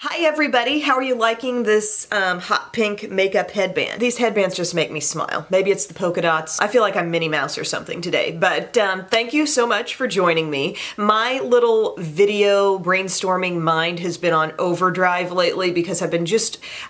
Hi everybody, how are you liking this hot pink makeup headband? These headbands just make me smile. Maybe it's the polka dots. I feel like I'm Minnie Mouse or something today, but thank you so much for joining me. My little video brainstorming mind has been on overdrive lately because I've been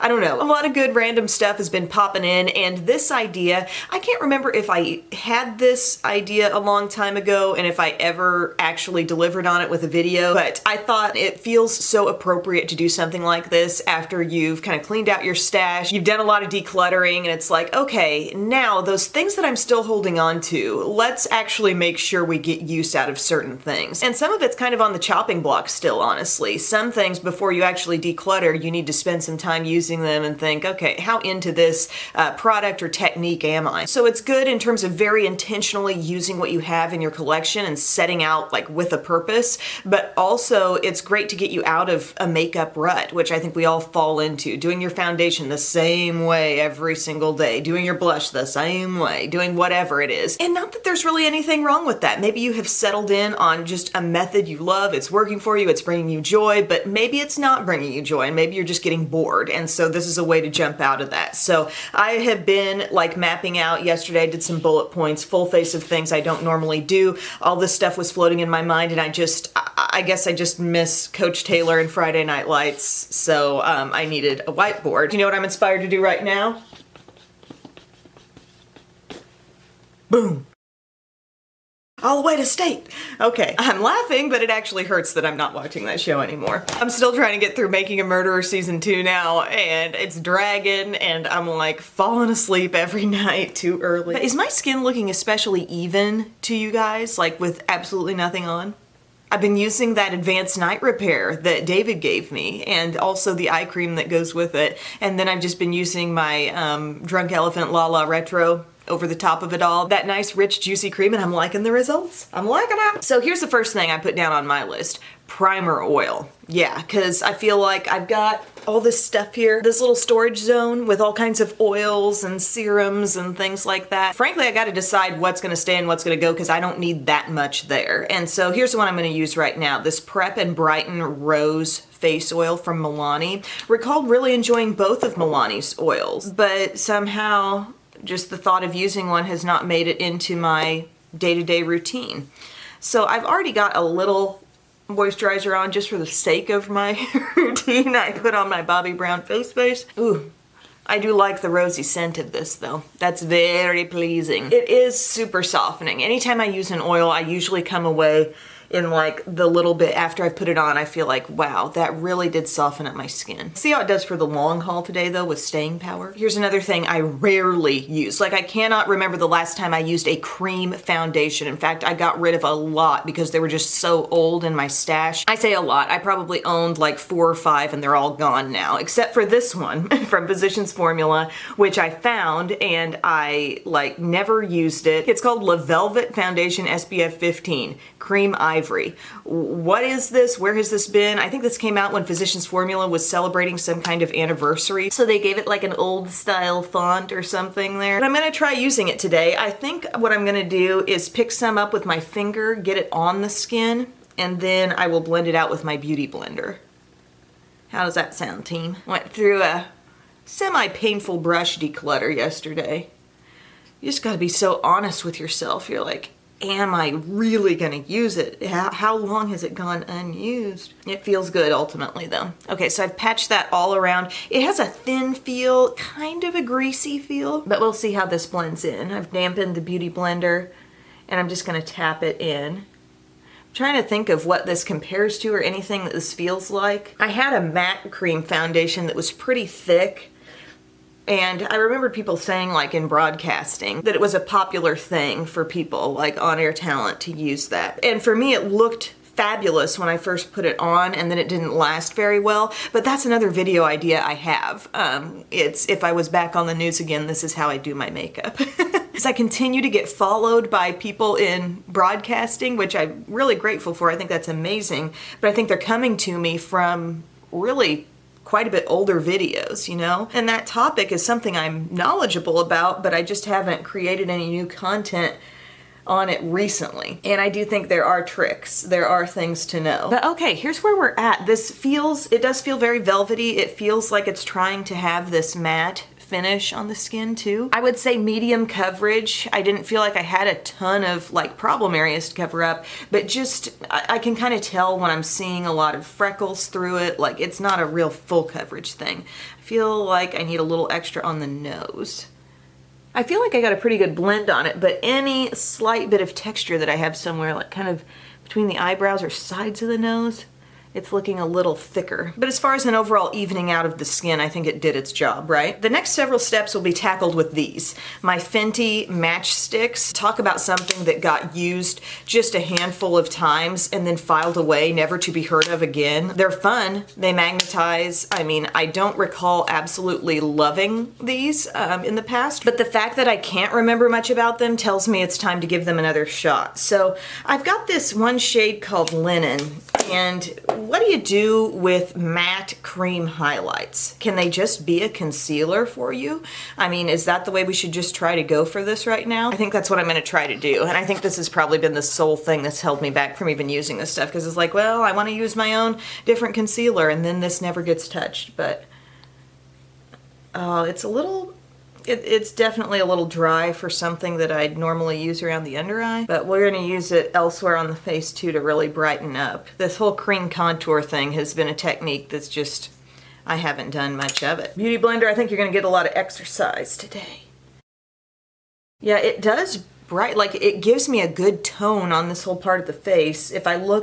I don't know, a lot of good random stuff has been popping in, and this idea, I can't remember if I had this idea a long time ago and if I ever actually delivered on it with a video, but I thought it feels so appropriate to do something like this after you've kind of cleaned out your stash, you've done a lot of decluttering, and it's like, okay, now those things that I'm still holding on to, let's actually make sure we get use out of certain things. And some of it's kind of on the chopping block still, honestly. Some things, before you actually declutter, you need to spend some time using them and think, okay, how into this product or technique am I? So it's good in terms of very intentionally using what you have in your collection and setting out like with a purpose, but also it's great to get you out of a makeup rut, which I think we all fall into. Doing your foundation the same way every single day, doing your blush the same way, doing whatever it is. And not that there's really anything wrong with that. Maybe you have settled in on just a method you love, it's working for you, it's bringing you joy, but maybe it's not bringing you joy and maybe you're just getting bored. And so this is a way to jump out of that. So I have been like mapping out yesterday, I did some bullet points, full face of things I don't normally do. All this stuff was floating in my mind and I guess I just miss Coach Taylor and Friday Night Lights. So I needed a whiteboard. You know what I'm inspired to do right now? Boom. All the way to state. Okay, I'm laughing, but it actually hurts that I'm not watching that show anymore. I'm still trying to get through Making a Murderer season 2 now, and it's dragging, and I'm like falling asleep every night too early. Is my skin looking especially even to you guys, like with absolutely nothing on? I've been using that advanced night repair that David gave me and also the eye cream that goes with it. And then I've just been using my Drunk Elephant La La Retro over the top of it all. That nice, rich, juicy cream, and I'm liking the results. I'm liking it. So here's the first thing I put down on my list. Primer oil. Yeah, because I feel like I've got all this stuff here, this little storage zone with all kinds of oils and serums and things like that. Frankly, I gotta decide what's gonna stay and what's gonna go because I don't need that much there. And so here's the one I'm gonna use right now, this Prep and Brighten Rose Face Oil from Milani. Recalled really enjoying both of Milani's oils, but somehow just the thought of using one has not made it into my day-to-day routine. So I've already got a little moisturizer on just for the sake of my routine. I put on my Bobbi Brown face base. Ooh, I do like the rosy scent of this though. That's very pleasing. It is super softening. Anytime I use an oil, I usually come away in like the little bit after I put it on, I feel like, wow, that really did soften up my skin. See how it does for the long haul today though with staying power? Here's another thing I rarely use. Like I cannot remember the last time I used a cream foundation. In fact, I got rid of a lot because they were just so old in my stash. I say a lot, I probably owned like 4 or 5 and they're all gone now, except for this one from Physicians Formula, which I found and I like never used it. It's called La Velvet Foundation SPF 15 Cream Ivory. What is this? Where has this been? I think this came out when Physicians Formula was celebrating some kind of anniversary. So they gave it like an old style font or something there. But I'm gonna try using it today. I think what I'm gonna do is pick some up with my finger, get it on the skin, and then I will blend it out with my beauty blender. How does that sound, team? Went through a semi-painful brush declutter yesterday. You just gotta be so honest with yourself. You're like, am I really gonna use it? How long has it gone unused? It feels good ultimately though. Okay, so I've patched that all around. It has a thin feel, kind of a greasy feel, but we'll see how this blends in. I've dampened the beauty blender and I'm just gonna tap it in. I'm trying to think of what this compares to or anything that this feels like. I had a matte cream foundation that was pretty thick. And I remember people saying like in broadcasting that it was a popular thing for people like on-air talent to use that. And for me it looked fabulous when I first put it on and then it didn't last very well. But that's another video idea I have. It's if I was back on the news again, this is how I do my makeup. As I continue to get followed by people in broadcasting, which I'm really grateful for, I think that's amazing. But I think they're coming to me from really quite a bit older videos, you know? And that topic is something I'm knowledgeable about, but I just haven't created any new content on it recently. And I do think there are tricks. There are things to know. But okay, here's where we're at. It does feel very velvety. It feels like it's trying to have this matte finish on the skin too. I would say medium coverage. I didn't feel like I had a ton of like problem areas to cover up, but just I can kind of tell when I'm seeing a lot of freckles through it. Like it's not a real full coverage thing. I feel like I need a little extra on the nose. I feel like I got a pretty good blend on it, but any slight bit of texture that I have somewhere, like kind of between the eyebrows or sides of the nose, it's looking a little thicker. But as far as an overall evening out of the skin, I think it did its job, right? The next several steps will be tackled with these. My Fenty Matchsticks. Talk about something that got used just a handful of times and then filed away, never to be heard of again. They're fun. They magnetize. I mean, I don't recall absolutely loving these in the past, but the fact that I can't remember much about them tells me it's time to give them another shot. So I've got this one shade called Linen, and what do you do with matte cream highlights? Can they just be a concealer for you? I mean, is that the way we should just try to go for this right now? I think that's what I'm gonna try to do. And I think this has probably been the sole thing that's held me back from even using this stuff, because it's like, well, I wanna use my own different concealer and then this never gets touched. But it's a little, it's definitely a little dry for something that I'd normally use around the under eye, but we're gonna use it elsewhere on the face too to really brighten up. This whole cream contour thing has been a technique that's just, I haven't done much of it. Beauty blender, I think you're gonna get a lot of exercise today. Yeah, it does like it gives me a good tone on this whole part of the face. If I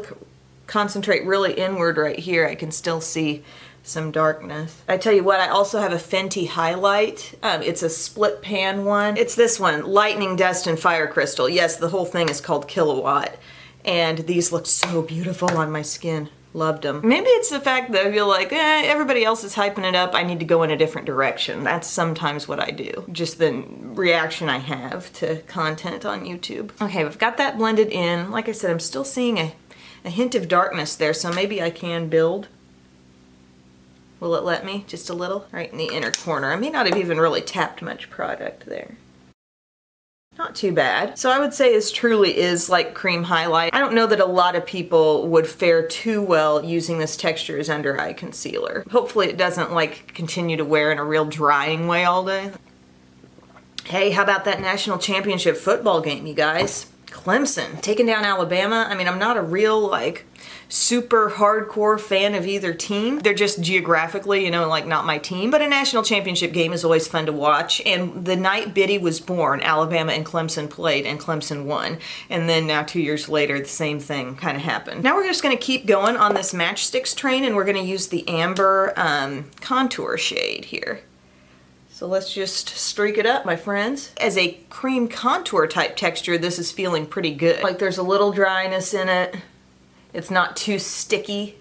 concentrate really inward right here, I can still see some darkness. I tell you what, I also have a Fenty highlight. It's a split pan one. It's this one, Lightning Dust and Fire Crystal. Yes, the whole thing is called Kilowatt. And these look so beautiful on my skin. Loved them. Maybe it's the fact that I feel like, everybody else is hyping it up. I need to go in a different direction. That's sometimes what I do. Just the reaction I have to content on YouTube. Okay, we've got that blended in. Like I said, I'm still seeing a hint of darkness there, so maybe I can build. Will it let me? Just a little? Right in the inner corner. I may not have even really tapped much product there. Not too bad. So I would say this truly is like cream highlight. I don't know that a lot of people would fare too well using this texture as under eye concealer. Hopefully it doesn't like continue to wear in a real drying way all day. Hey, how about that national championship football game, you guys? Clemson taking down Alabama. I mean, I'm not a real like super hardcore fan of either team. They're just geographically, you know, like not my team. But a national championship game is always fun to watch. And the night Biddy was born, Alabama and Clemson played and Clemson won. And then now 2 years later, the same thing kind of happened. Now we're just gonna keep going on this Matchsticks train, and we're gonna use the Amber contour shade here. So let's just streak it up, my friends. As a cream contour type texture, this is feeling pretty good. Like there's a little dryness in it. It's not too sticky.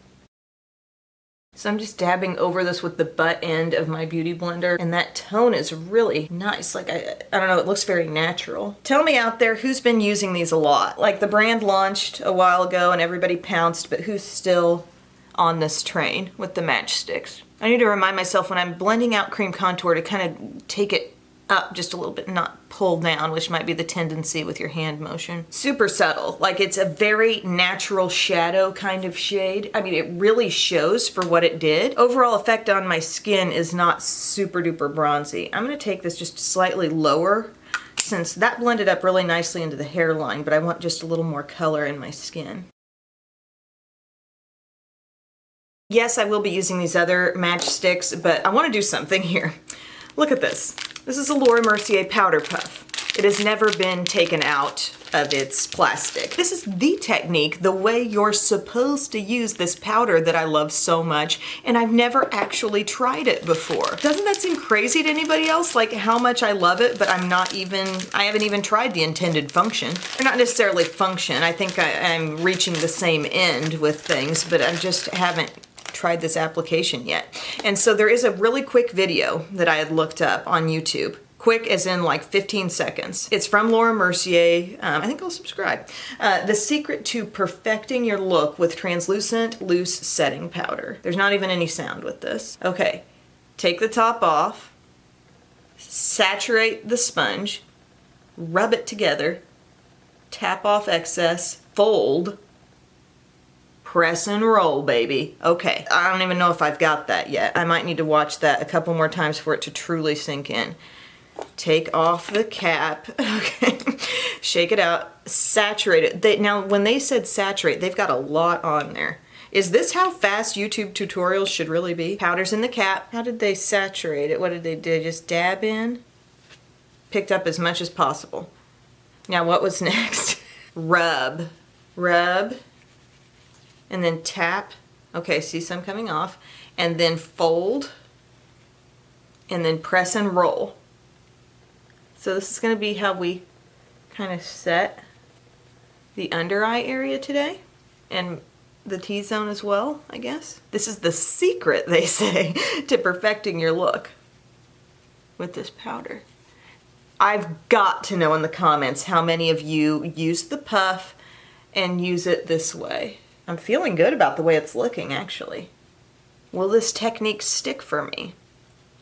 So I'm just dabbing over this with the butt end of my beauty blender, and that tone is really nice. Like, I don't know, it looks very natural. Tell me out there who's been using these a lot. Like the brand launched a while ago and everybody pounced, but who's still on this train with the Matchsticks? I need to remind myself when I'm blending out cream contour to kind of take it up just a little bit, not pull down, which might be the tendency with your hand motion. Super subtle, like it's a very natural shadow kind of shade. I mean, it really shows for what it did. Overall effect on my skin is not super duper bronzy. I'm gonna take this just slightly lower since that blended up really nicely into the hairline, but I want just a little more color in my skin. Yes, I will be using these other Matchsticks, but I want to do something here. Look at this. This is a Laura Mercier powder puff. It has never been taken out of its plastic. This is the technique, the way you're supposed to use this powder that I love so much, and I've never actually tried it before. Doesn't that seem crazy to anybody else? Like how much I love it, but I haven't even tried the intended function. Or not necessarily function. I think I'm reaching the same end with things, but I just haven't tried this application yet. And so there is a really quick video that I had looked up on YouTube. Quick as in like 15 seconds. It's from Laura Mercier. I think I'll subscribe. The secret to perfecting your look with translucent loose setting powder. There's not even any sound with this. Okay, take the top off, saturate the sponge, rub it together, tap off excess, fold, press and roll, baby. Okay, I don't even know if I've got that yet. I might need to watch that a couple more times for it to truly sink in. Take off the cap, okay, shake it out, saturate it. Now, when they said saturate, they've got a lot on there. Is this how fast YouTube tutorials should really be? Powder's in the cap. How did they saturate it? What did they do? Just dab in? Picked up as much as possible. Now, what was next? Rub. Rub. And then tap. Okay, see some coming off. And then fold. And then press and roll. So this is going to be how we kind of set the under eye area today. And the T-zone as well, I guess. This is the secret, they say, to perfecting your look with this powder. I've got to know in the comments how many of you use the puff and use it this way. I'm feeling good about the way it's looking, actually. Will this technique stick for me?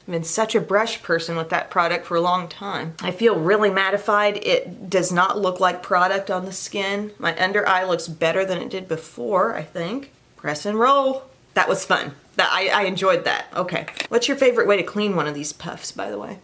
I've been such a brush person with that product for a long time. I feel really mattified. It does not look like product on the skin. My under eye looks better than it did before, I think. Press and roll. That was fun. I enjoyed that. Okay. What's your favorite way to clean one of these puffs, by the way?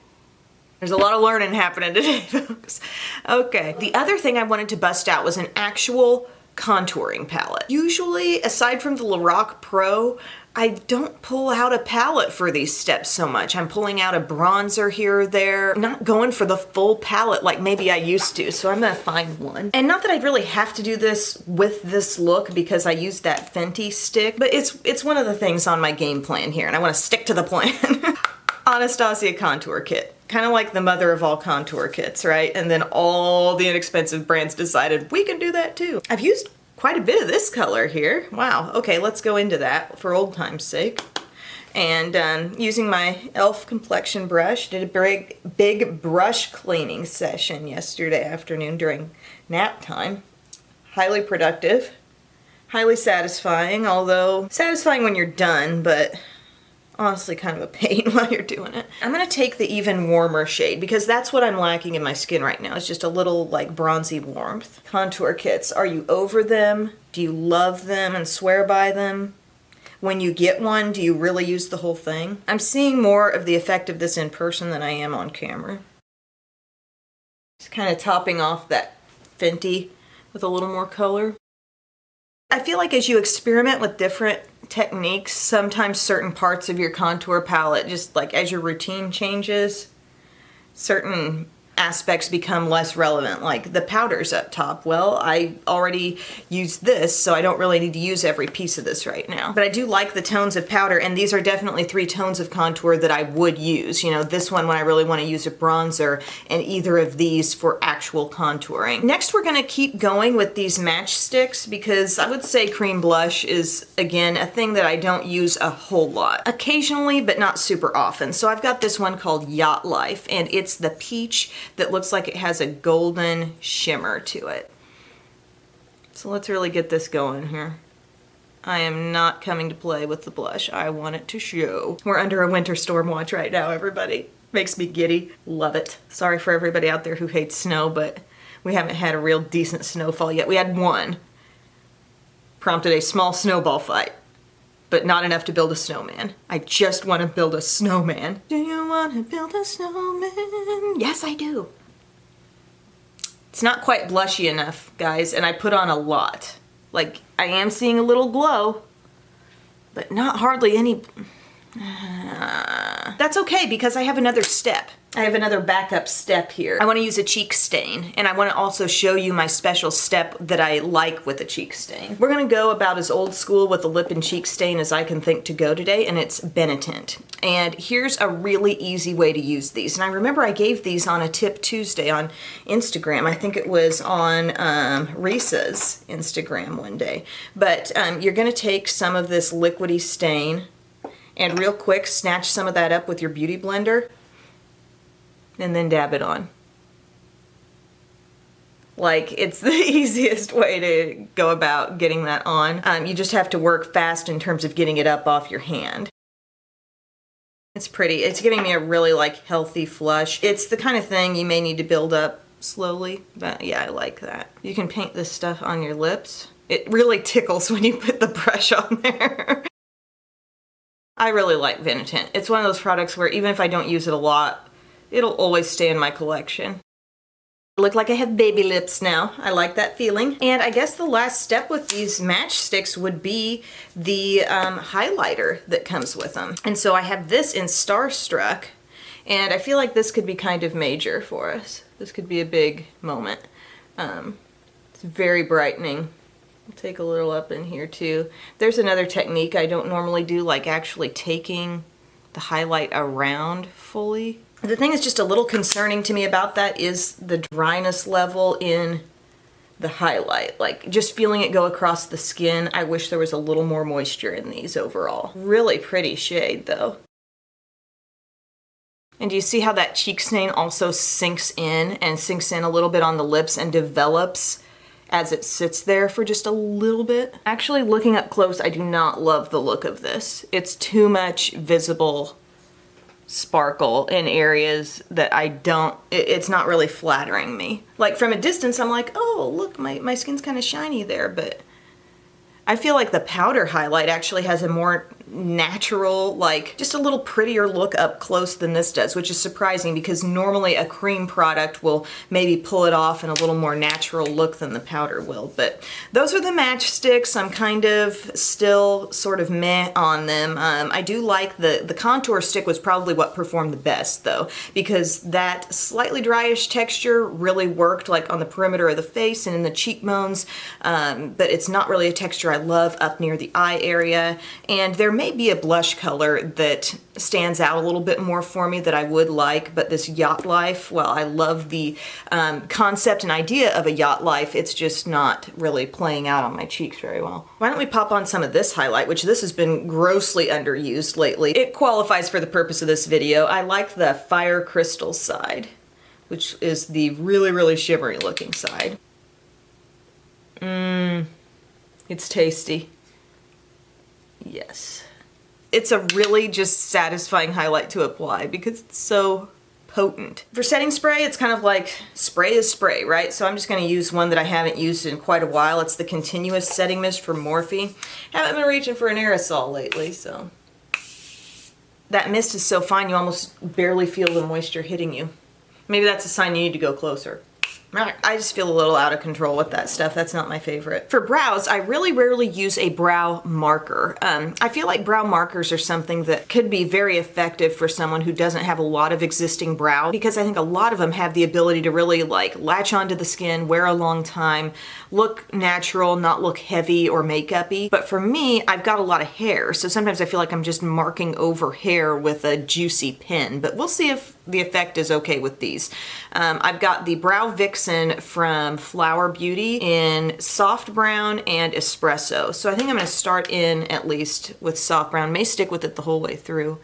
There's a lot of learning happening today, folks. Okay. The other thing I wanted to bust out was an actual contouring palette. Usually, aside from the Lorac Pro, I don't pull out a palette for these steps so much. I'm pulling out a bronzer here or there, not going for the full palette like maybe I used to, so I'm gonna find one. And not that I'd really have to do this with this look because I used that Fenty stick, but it's one of the things on my game plan here, and I wanna stick to the plan. Nastasia Contour Kit. Kind of like the mother of all contour kits, right? And then all the inexpensive brands decided we can do that too. I've used quite a bit of this color here. Wow, okay, let's go into that for old time's sake. And using my e.l.f. complexion brush, did a big brush cleaning session yesterday afternoon during nap time. Highly productive, highly satisfying, although satisfying when you're done, but honestly kind of a pain while you're doing it. I'm gonna take the even warmer shade because that's what I'm lacking in my skin right now. It's just a little like bronzy warmth. Contour kits, are you over them? Do you love them and swear by them? When you get one, do you really use the whole thing? I'm seeing more of the effect of this in person than I am on camera. Just kind of topping off that Fenty with a little more color. I feel like as you experiment with different techniques, sometimes certain parts of your contour palette, just like as your routine changes, certain aspects become less relevant, like the powders up top. Well, I already used this, so I don't really need to use every piece of this right now. But I do like the tones of powder, and these are definitely 3 tones of contour that I would use. You know, this one when I really want to use a bronzer, and either of these for actual contouring. Next, we're going to keep going with these matchsticks because I would say cream blush is, again, a thing that I don't use a whole lot. Occasionally, but not super often. So I've got this one called Yacht Life, and it's the peach that looks like it has a golden shimmer to it. So let's really get this going here. I am not coming to play with the blush. I want it to show. We're under a winter storm watch right now, everybody. Makes me giddy. Love it. Sorry for everybody out there who hates snow, but we haven't had a real decent snowfall yet. We had one. Prompted a small snowball fight, but not enough to build a snowman. I just want to build a snowman. Do you want to build a snowman? Yes, I do. It's not quite blushy enough, guys, and I put on a lot. Like, I am seeing a little glow, but not hardly any. That's okay because I have another step. I have another backup step here. I want to use a cheek stain, and I want to also show you my special step that I like with a cheek stain. We're going to go about as old school with a lip and cheek stain as I can think to go today, and it's Benetint. And here's a really easy way to use these. And I remember I gave these on a Tip Tuesday on Instagram. I think it was on Risa's Instagram one day. But you're going to take some of this liquidy stain and real quick snatch some of that up with your beauty blender and then dab it on. Like, it's the easiest way to go about getting that on. You just have to work fast in terms of getting it up off your hand. It's pretty. It's giving me a really like healthy flush. It's the kind of thing you may need to build up slowly, but yeah, I like that. You can paint this stuff on your lips. It really tickles when you put the brush on there. I really like Eddington. It's one of those products where even if I don't use it a lot, it'll always stay in my collection. I look like I have baby lips now. I like that feeling. And I guess the last step with these matchsticks would be the highlighter that comes with them. And so I have this in Starstruck, and I feel like this could be kind of major for us. This could be a big moment. It's very brightening. I'll take a little up in here too. There's another technique I don't normally do, like actually taking the highlight around fully. The thing that's just a little concerning to me about that is the dryness level in the highlight. Like just feeling it go across the skin. I wish there was a little more moisture in these overall. Really pretty shade though. And do you see how that cheek stain also sinks in a little bit on the lips and develops as it sits there for just a little bit? Actually, looking up close, I do not love the look of this. It's too much visible sparkle in areas that it's not really flattering me. Like from a distance, I'm like, oh, look, my skin's kind of shiny there, but I feel like the powder highlight actually has a more natural, like just a little prettier look up close than this does, which is surprising because normally a cream product will maybe pull it off in a little more natural look than the powder will. But those are the matchsticks. I'm kind of still sort of meh on them. I do like the contour stick was probably what performed the best though, because that slightly dryish texture really worked like on the perimeter of the face and in the cheekbones, but it's not really a texture I love up near the eye area. And there may be a blush color that stands out a little bit more for me that I would like, but this Yacht Life, well, I love the concept and idea of a Yacht Life, it's just not really playing out on my cheeks very well. Why don't we pop on some of this highlight, which this has been grossly underused lately. It qualifies for the purpose of this video. I like the Fire Crystal side, which is the really, really shimmery looking side. It's tasty. Yes. It's a really just satisfying highlight to apply because it's so potent. For setting spray, it's kind of like spray is spray, right? So I'm just going to use one that I haven't used in quite a while. It's the Continuous Setting Mist from Morphe. Haven't been reaching for an aerosol lately, so. That mist is so fine you almost barely feel the moisture hitting you. Maybe that's a sign you need to go closer. I just feel a little out of control with that stuff. That's not my favorite. For brows, I really rarely use a brow marker. I feel like brow markers are something that could be very effective for someone who doesn't have a lot of existing brow, because I think a lot of them have the ability to really like latch onto the skin, wear a long time, look natural, not look heavy or makeup-y. But for me, I've got a lot of hair, so sometimes I feel like I'm just marking over hair with a juicy pen, but we'll see if the effect is okay with these. I've got the Brow Vixen from Flower Beauty in soft brown and espresso. So I think I'm gonna start in at least with soft brown. May stick with it the whole way through,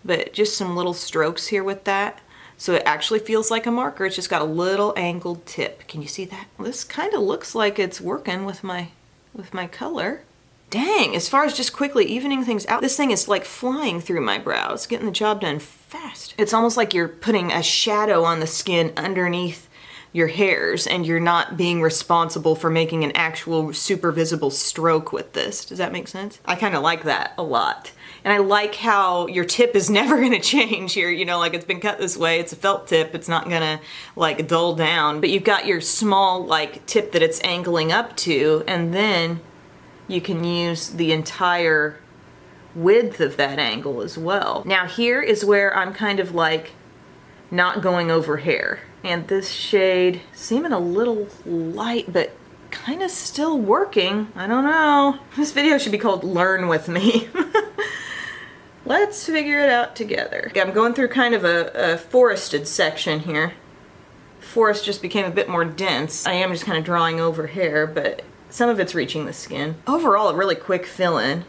but just some little strokes here with that. So it actually feels like a marker. It's just got a little angled tip. Can you see that? Well, this kind of looks like it's working with my color. Dang, as far as just quickly evening things out, this thing is like flying through my brows, getting the job done fast. It's almost like you're putting a shadow on the skin underneath your hairs and you're not being responsible for making an actual super visible stroke with this. Does that make sense? I kind of like that a lot. And I like how your tip is never gonna change here, you know, like it's been cut this way, it's a felt tip, it's not gonna like dull down, but you've got your small like tip that it's angling up to, and then you can use the entire width of that angle as well. Now here is where I'm kind of like not going over hair. And this shade seeming a little light, but kind of still working. I don't know. This video should be called Learn With Me. Let's figure it out together. I'm going through kind of a forested section here. Forest just became a bit more dense. I am just kind of drawing over hair, but some of it's reaching the skin. Overall, a really quick fill-in.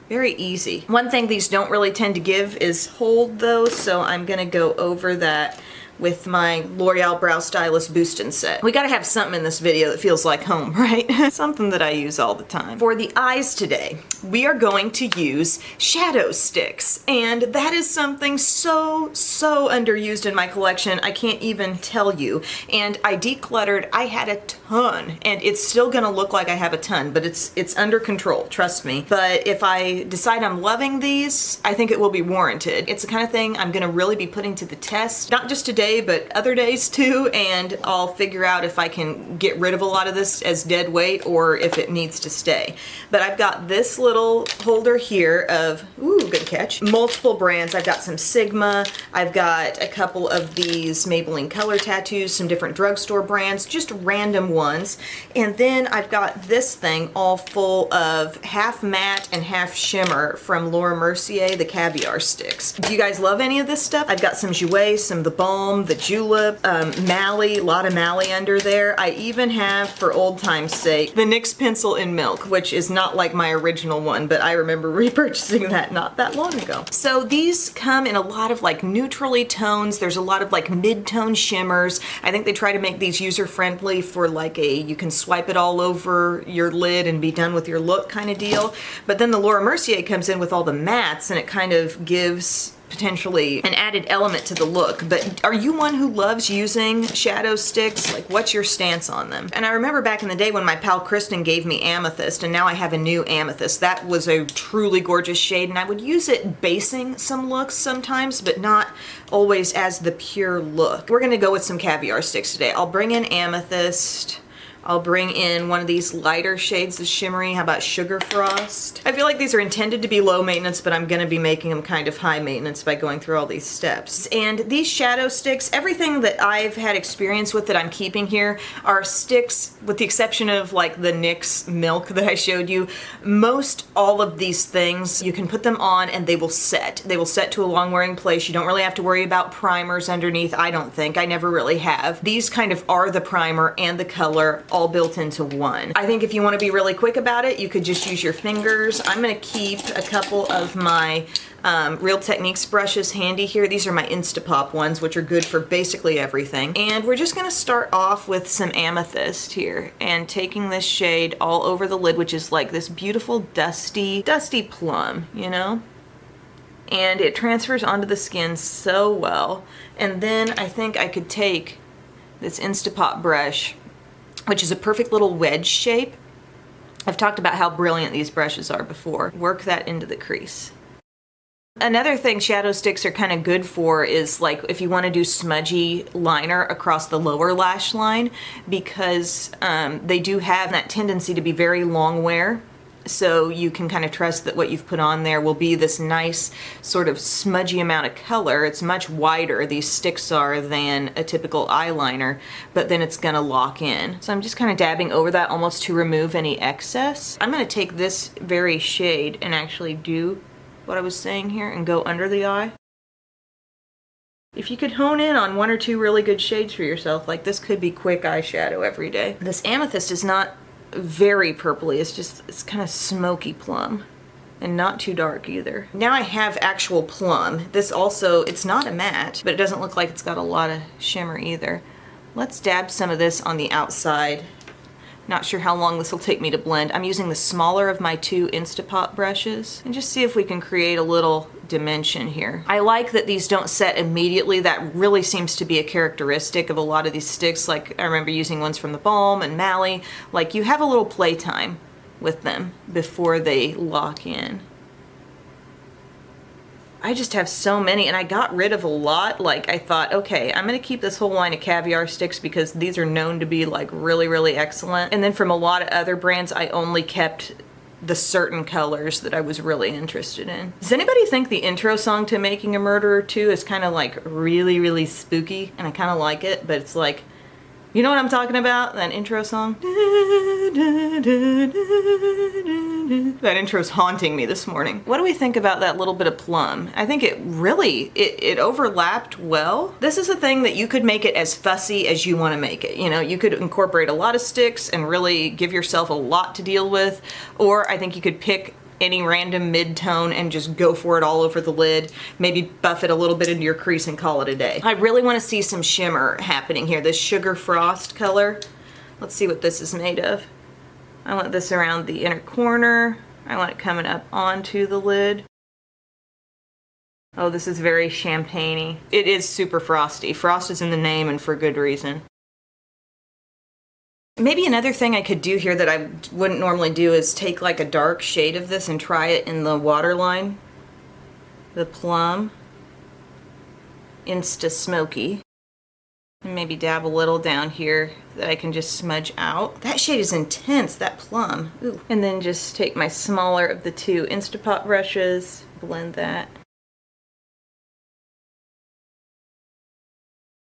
Very easy. One thing these don't really tend to give is hold though, so I'm gonna go over that with my L'Oreal Brow Stylist Boostin' Set. We gotta have something in this video that feels like home, right? Something that I use all the time. For the eyes today, we are going to use shadow sticks. And that is something so underused in my collection, I can't even tell you. And I decluttered, I had a ton, and it's still gonna look like I have a ton, but it's under control, trust me. But if I decide I'm loving these, I think it will be warranted. It's the kind of thing I'm gonna really be putting to the test, not just today, but other days too, and I'll figure out if I can get rid of a lot of this as dead weight or if it needs to stay. But I've got this little holder here of, ooh, good catch, multiple brands. I've got some Sigma, I've got a couple of these Maybelline color tattoos, some different drugstore brands, just random ones. And then I've got this thing all full of half matte and half shimmer from Laura Mercier, the Caviar Sticks. Do you guys love any of this stuff? I've got some Jouer, some the Balm, the Julep, Mally, a lot of Mally under there. I even have, for old time's sake, the NYX pencil in milk, which is not like my original one, but I remember repurchasing that not that long ago. So these come in a lot of like neutrally tones. There's a lot of like mid-tone shimmers. I think they try to make these user-friendly for like a, you can swipe it all over your lid and be done with your look kind of deal. But then the Laura Mercier comes in with all the mattes and it kind of gives potentially an added element to the look. But are you one who loves using shadow sticks? Like, what's your stance on them? And I remember back in the day when my pal Kristen gave me Amethyst, and now I have a new Amethyst. That was a truly gorgeous shade, and I would use it basing some looks sometimes, but not always as the pure look. We're gonna go with some Caviar Sticks today. I'll bring in Amethyst. I'll bring in one of these lighter shades, the shimmery. How about Sugar Frost? I feel like these are intended to be low maintenance, but I'm gonna be making them kind of high maintenance by going through all these steps. And these shadow sticks, everything that I've had experience with that I'm keeping here are sticks, with the exception of like the NYX milk that I showed you. Most all of these things, you can put them on and they will set. They will set to a long wearing place. You don't really have to worry about primers underneath, I don't think. I never really have. These kind of are the primer and the color all built into one. I think if you want to be really quick about it, you could just use your fingers. I'm going to keep a couple of my Real Techniques brushes handy here. These are my Instapop ones, which are good for basically everything. And we're just going to start off with some Amethyst here and taking this shade all over the lid, which is like this beautiful dusty plum, you know? And it transfers onto the skin so well. And then I think I could take this Instapop brush, which is a perfect little wedge shape. I've talked about how brilliant these brushes are before. Work that into the crease. Another thing shadow sticks are kind of good for is like if you want to do smudgy liner across the lower lash line, because they do have that tendency to be very long wear. So you can kind of trust that what you've put on there will be this nice sort of smudgy amount of color. It's much wider, these sticks are, than a typical eyeliner, but then it's gonna lock in. So I'm just kind of dabbing over that almost to remove any excess. I'm gonna take this very shade and actually do what I was saying here and go under the eye. If you could hone in on one or two really good shades for yourself, like this could be quick eyeshadow every day. This Amethyst is not very purpley, it's kind of smoky plum and not too dark either. Now I have actual plum. This also, it's not a matte, but it doesn't look like it's got a lot of shimmer either. Let's dab some of this on the outside. Not sure how long this will take me to blend. I'm using the smaller of my two Instapop brushes and just see if we can create a little dimension here. I like that these don't set immediately. That really seems to be a characteristic of a lot of these sticks. Like I remember using ones from the Balm and Mally. Like you have a little playtime with them before they lock in. I just have so many, and I got rid of a lot. Like I thought, okay, I'm gonna keep this whole line of Caviar Sticks because these are known to be like really excellent. And then from a lot of other brands, I only kept the certain colors that I was really interested in. Does anybody think the intro song to Making a Murderer 2 is kind of like really spooky? And I kind of like it, but it's like, you know what I'm talking about? That intro song? That intro's haunting me this morning. What do we think about that little bit of plum? I think it really, it overlapped well. This is a thing that you could make it as fussy as you want to make it. You know, you could incorporate a lot of sticks and really give yourself a lot to deal with, or I think you could pick any random mid-tone and just go for it all over the lid. Maybe buff it a little bit into your crease and call it a day. I really want to see some shimmer happening here. This Sugar Frost color. Let's see what this is made of. I want this around the inner corner. I want it coming up onto the lid. Oh, this is very champagne-y. It is super frosty. Frost is in the name and for good reason. Maybe another thing I could do here that I wouldn't normally do is take like a dark shade of this and try it in the waterline. The Plum. Insta Smoky. And maybe dab a little down here that I can just smudge out. That shade is intense, that Plum. Ooh. And then just take my smaller of the two Instapot brushes, blend that.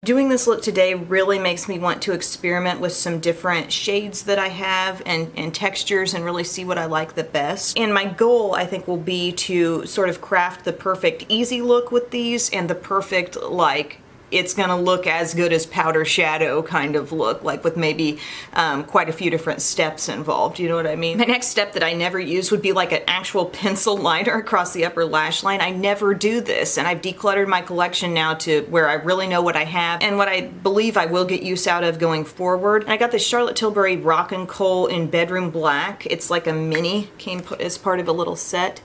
Doing this look today really makes me want to experiment with some different shades that I have and textures and really see what I like the best. And my goal, I think, will be to sort of craft the perfect easy look with these and the perfect, like, it's gonna look as good as powder shadow kind of look, like with maybe quite a few different steps involved, you know what I mean? The next step that I never use would be like an actual pencil liner across the upper lash line. I never do this, and I've decluttered my collection now to where I really know what I have and what I believe I will get use out of going forward. And I got this Charlotte Tilbury Rockin' Coal in Bedroom Black. It's like a mini, came as part of a little set.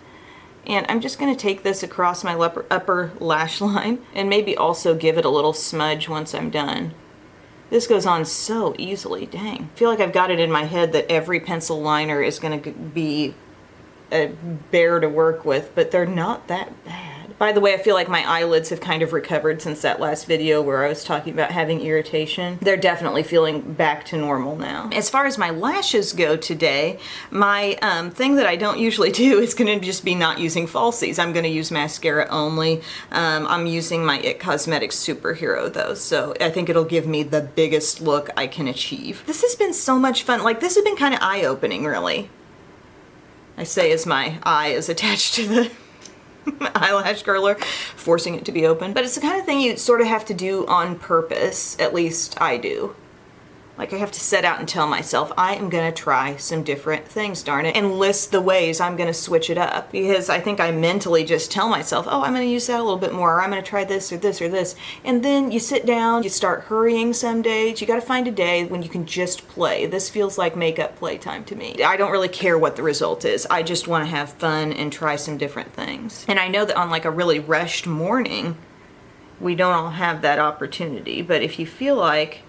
And I'm just going to take this across my upper lash line and maybe also give it a little smudge once I'm done. This goes on so easily, dang. I feel like I've got it in my head that every pencil liner is going to be a bear to work with, but they're not that bad. By the way, I feel like my eyelids have kind of recovered since that last video where I was talking about having irritation. They're definitely feeling back to normal now. As far as my lashes go today, my thing that I don't usually do is going to just be not using falsies. I'm going to use mascara only. I'm using my IT Cosmetics Superhero though, so I think it'll give me the biggest look I can achieve. This has been so much fun. Like, this has been kind of eye-opening, really. I say as my eye is attached to the eyelash curler, forcing it to be open. But it's the kind of thing you sort of have to do on purpose, at least I do. Like, I have to set out and tell myself, I am gonna try some different things, darn it, and list the ways I'm gonna switch it up. Because I think I mentally just tell myself, oh, I'm gonna use that a little bit more, or I'm gonna try this or this or this. And then you sit down, you start hurrying some days, you gotta find a day when you can just play. This feels like makeup playtime to me. I don't really care what the result is. I just wanna have fun and try some different things. And I know that on like a really rushed morning, we don't all have that opportunity, but if you feel like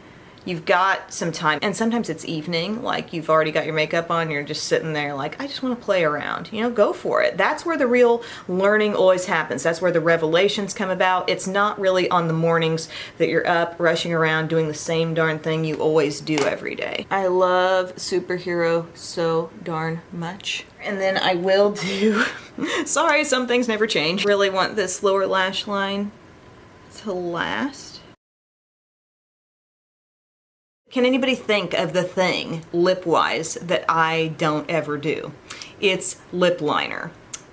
you've got some time, and sometimes it's evening, like you've already got your makeup on, you're just sitting there like, I just want to play around, you know, go for it. That's where the real learning always happens. That's where the revelations come about. It's not really on the mornings that you're up, rushing around, doing the same darn thing you always do every day. I love Superhero so darn much. And then I will do, sorry, some things never change. Really want this lower lash line to last. Can anybody think of the thing, lip-wise, that I don't ever do? It's lip liner.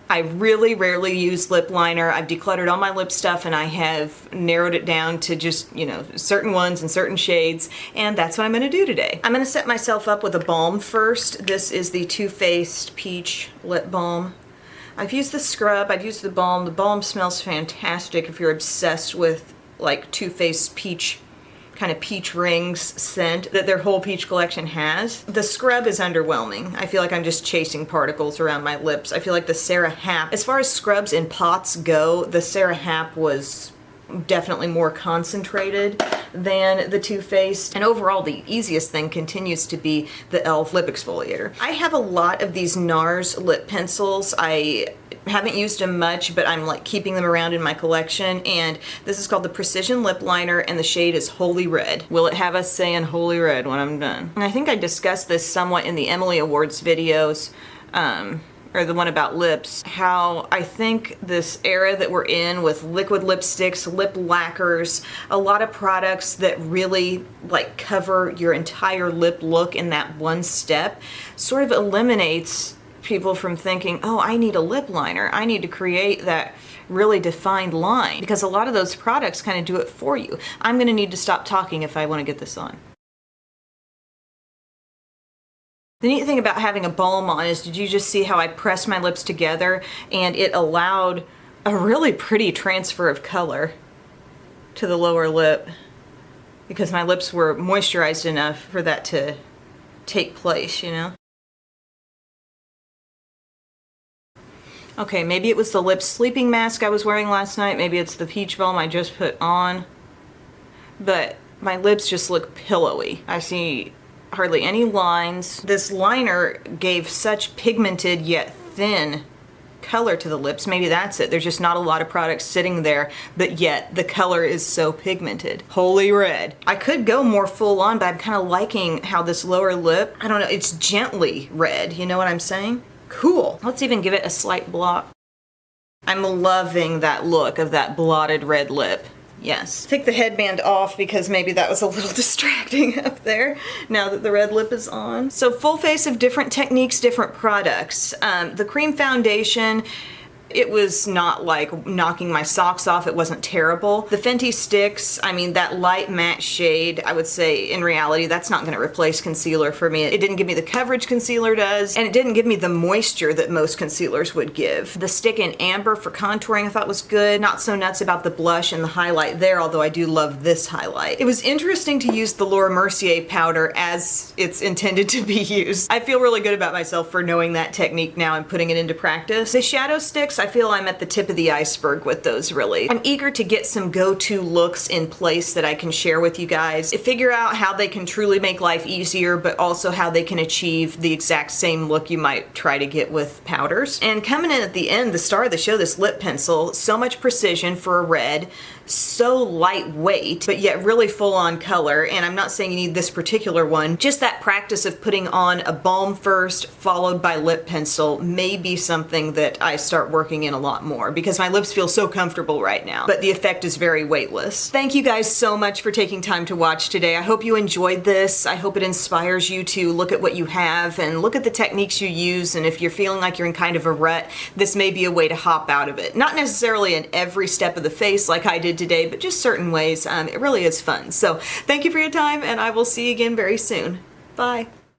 I really rarely use lip liner. I've decluttered all my lip stuff and I have narrowed it down to just, you know, certain ones and certain shades, and that's what I'm gonna do today. I'm gonna set myself up with a balm first. This is the Too Faced Peach Lip Balm. I've used the scrub, I've used the balm. The balm smells fantastic if you're obsessed with like Too Faced Peach, kind of peach rings scent that their whole peach collection has. The scrub is underwhelming. I feel like I'm just chasing particles around my lips. I feel like the Sarah Happ, as far as scrubs in pots go, the Sarah Happ was definitely more concentrated than the Too Faced. And overall, the easiest thing continues to be the e.l.f. lip exfoliator. I have a lot of these Nars lip pencils. I haven't used them much, but I'm like keeping them around in my collection, and this is called the Precision Lip Liner, and the shade is Holy Red. Will it have us saying Holy Red when I'm done? And I think I discussed this somewhat in the Emily Awards videos, or the one about lips, how I think this era that we're in with liquid lipsticks, lip lacquers, a lot of products that really like cover your entire lip look in that one step, sort of eliminates people from thinking, oh, I need a lip liner. I need to create that really defined line, because a lot of those products kind of do it for you. I'm gonna need to stop talking if I want to get this on. The neat thing about having a balm on is, did you just see how I pressed my lips together and it allowed a really pretty transfer of color to the lower lip because my lips were moisturized enough for that to take place, you know? Okay, maybe it was the lip sleeping mask I was wearing last night, maybe it's the peach balm I just put on, but my lips just look pillowy. I see hardly any lines. This liner gave such pigmented yet thin color to the lips. Maybe that's it. There's just not a lot of product sitting there, but yet the color is so pigmented. Holy red. I could go more full on, but I'm kind of liking how this lower lip, I don't know, it's gently red. You know what I'm saying? Cool. Let's even give it a slight blot. I'm loving that look of that blotted red lip. Yes. Take the headband off because maybe that was a little distracting up there now that the red lip is on. So full face of different techniques, different products. The cream foundation, it was not like knocking my socks off. It wasn't terrible. The Fenty sticks, I mean, that light matte shade, I would say in reality, that's not going to replace concealer for me. It didn't give me the coverage concealer does, and it didn't give me the moisture that most concealers would give. The stick in amber for contouring I thought was good. Not so nuts about the blush and the highlight there, although I do love this highlight. It was interesting to use the Laura Mercier powder as it's intended to be used. I feel really good about myself for knowing that technique now and putting it into practice. The shadow sticks, I feel I'm at the tip of the iceberg with those, really. I'm eager to get some go-to looks in place that I can share with you guys. Figure out how they can truly make life easier, but also how they can achieve the exact same look you might try to get with powders. And coming in at the end, the star of the show, this lip pencil, so much precision for a red, so lightweight, but yet really full-on color. And I'm not saying you need this particular one, just that practice of putting on a balm first, followed by lip pencil, may be something that I start working in a lot more because my lips feel so comfortable right now, but the effect is very weightless. Thank you guys so much for taking time to watch today. I hope you enjoyed this. I hope it inspires you to look at what you have and look at the techniques you use, and if you're feeling like you're in kind of a rut, this may be a way to hop out of it. Not necessarily in every step of the face like I did today, but just certain ways. It really is fun. So thank you for your time, and I will see you again very soon. Bye.